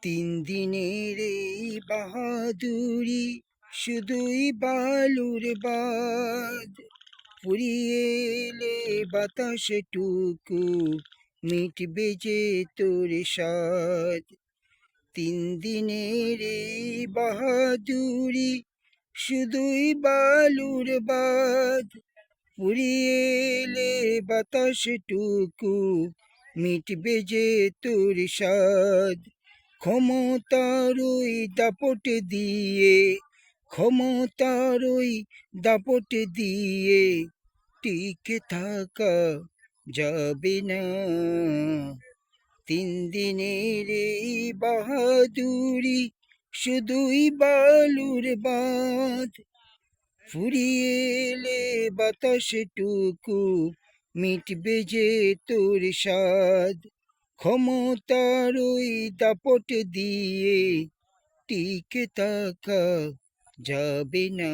তিন দিনের এই বাহাদুরি শুধুই বালুর বাদ, ফুরিয়ে এলে বাতাসটুকু মিটবে যে তোর সাদ। তিন দিনের এই বাহাদুরি শুধুই বালুর বাদ, ফুরিয়ে এলে বাতাসটুকু মিটবে যে তোর সাদ। ক্ষমতারই দাপট দিয়ে, ক্ষমতারই দাপট দিয়ে টিকে থাকা যাবে না। তিন দিনের এই বাহাদুরি শুধুই বালুর বাঁধ, ফুরিয়ে এলে বাতাসটুকু মিটবে যে তোর সাদ। ক্ষমতারই দাপট দিয়ে টিকে থাকা যাবে না।